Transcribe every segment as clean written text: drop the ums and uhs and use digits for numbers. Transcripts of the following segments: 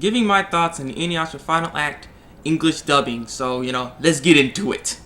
Giving my thoughts on the Inuyasha Final Act English dubbing. So, let's get into it.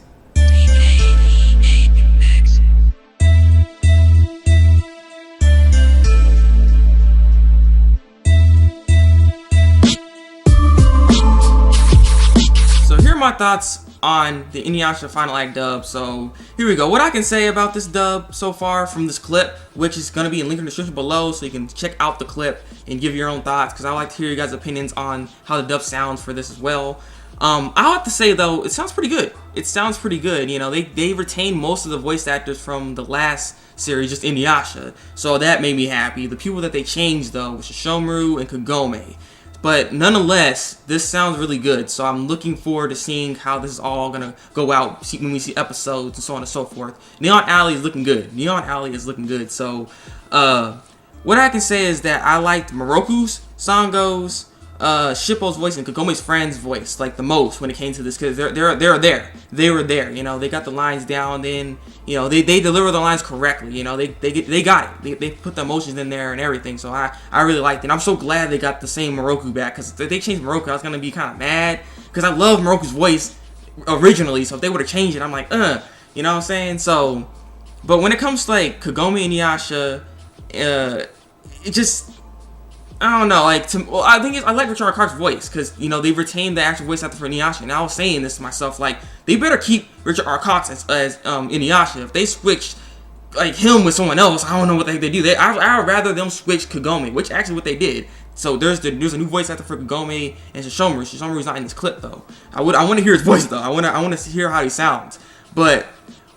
So here are my thoughts on the Inuyasha Final Act dub. So here we go. What I can say about this dub so far from this clip, which is going to be in link in the description below, so you can check out the clip and give your own thoughts, because I like to hear you guys' opinions on how the dub sounds for this as well. I have to say though, it sounds pretty good. It sounds pretty good. They retained most of the voice actors from the last series, just Inuyasha, so that made me happy. The people that they changed though was Shomuru and Kagome. But nonetheless, this sounds really good, so I'm looking forward to seeing how this is all gonna go out when we see episodes and so on and so forth. Neon Alley is looking good. Neon Alley is looking good. So, what I can say is that I liked Moroku's, Sango's, Shippo's voice, and Kagome's friend's voice like the most when it came to this, because they were there. They got the lines down. Then they deliver the lines correctly. They got it. They put the emotions in there and everything. So I really liked it. I'm so glad they got the same Moroku back, because if they changed Moroku, I was gonna be kind of mad, because I love Moroku's voice originally. So if they would have changed it, I'm like, you know what I'm saying? So, but when it comes to like Kagome and Inuyasha, it just, I don't know, I think I like Richard Clark's voice, because, they retained the actual voice actor for Inuyasha, and I was saying this to myself, like, they better keep Richard R. Cox as Inuyasha. If they switched, like, him with someone else, I don't know what the heck they do. I would rather them switch Kagome, which actually what they did. So there's a new voice actor for Kagome and Shomuru. Shomuru's not in this clip, though. I want to hear his voice, though. I want to hear how he sounds. But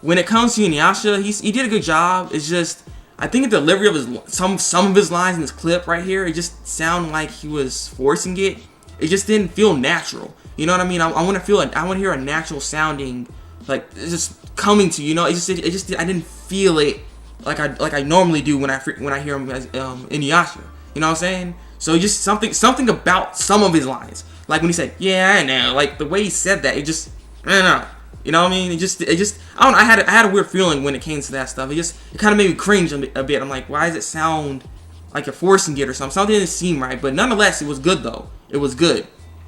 when it comes to Inuyasha, he did a good job. It's just, I think the delivery of some of his lines in this clip right here, it just sounded like he was forcing it. It just didn't feel natural. You know what I mean? I want to hear a natural sounding, like it's just coming to you. It just I didn't feel it like I normally do when I hear him as Inuyasha. You know what I'm saying? So just something about some of his lines, like when he said, "Yeah, I know," like the way he said that, it just, I don't know. You know what I mean? It just, I don't know, I had a weird feeling when it came to that stuff. It kind of made me cringe a bit. I'm like, why does it sound like you're forcing it or something? Something didn't seem right, but nonetheless, it was good though. It was good.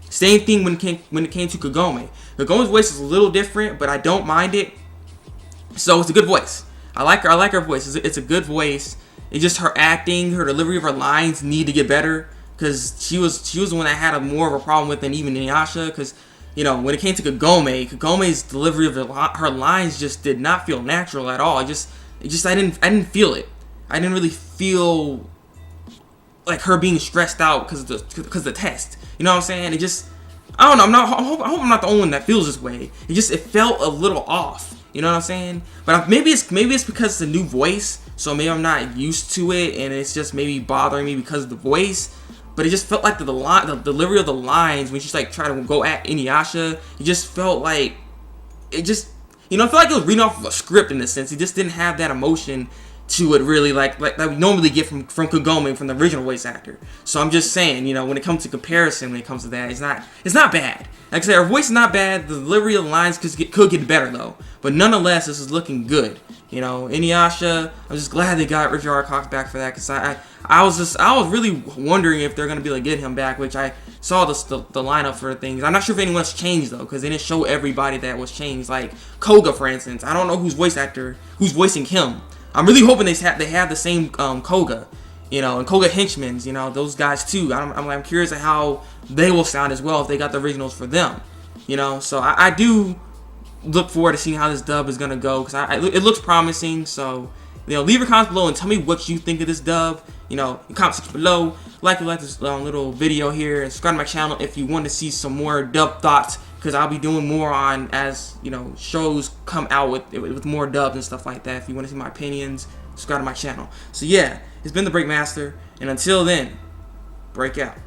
Same thing when it came to Kagome. Kagome's voice is a little different, but I don't mind it. So it's a good voice. I like her voice. It's a good voice. It's just her acting, her delivery of her lines need to get better, because she was the one I had more of a problem with than even Inuyasha, because when it came to Kagome's delivery of her lines just did not feel natural at all. I didn't feel it. I didn't really feel like her being stressed out because of the test. You know what I'm saying? It just, I don't know. I hope I'm not the only one that feels this way. It felt a little off. You know what I'm saying? But maybe it's because it's a new voice, so maybe I'm not used to it, and it's just maybe bothering me because of the voice. But it just felt like the delivery of the lines when she's like trying to go at Inuyasha, it just felt like, it just, I felt like it was reading off of a script in a sense. It just didn't have that emotion to it really, like that we normally get from Kagome, from the original voice actor. So I'm just saying, when it comes to comparison, when it comes to that, it's not bad. Like I said, her voice is not bad. The delivery of the lines could get better though. But nonetheless, this is looking good. Inuyasha, I'm just glad they got Richard R. Cox back for that, because I was really wondering if they're gonna be like, get him back, which I saw the lineup for things. I'm not sure if anyone's changed though, because they didn't show everybody that was changed. Like Koga, for instance, I don't know who's voicing him. I'm really hoping they have the same Koga, and Koga henchmen, those guys too. I'm curious at how they will sound as well if they got the originals for them, So I do look forward to seeing how this dub is gonna go, because it looks promising. So leave your comments below and tell me what you think of this dub. Comment section below. Like this little video here, and subscribe to my channel if you want to see some more dub thoughts, because I'll be doing more on as shows come out with more dubs and stuff like that. If you want to see my opinions, subscribe to my channel. So yeah, it's been the Thabreakmaster, and until then, break out.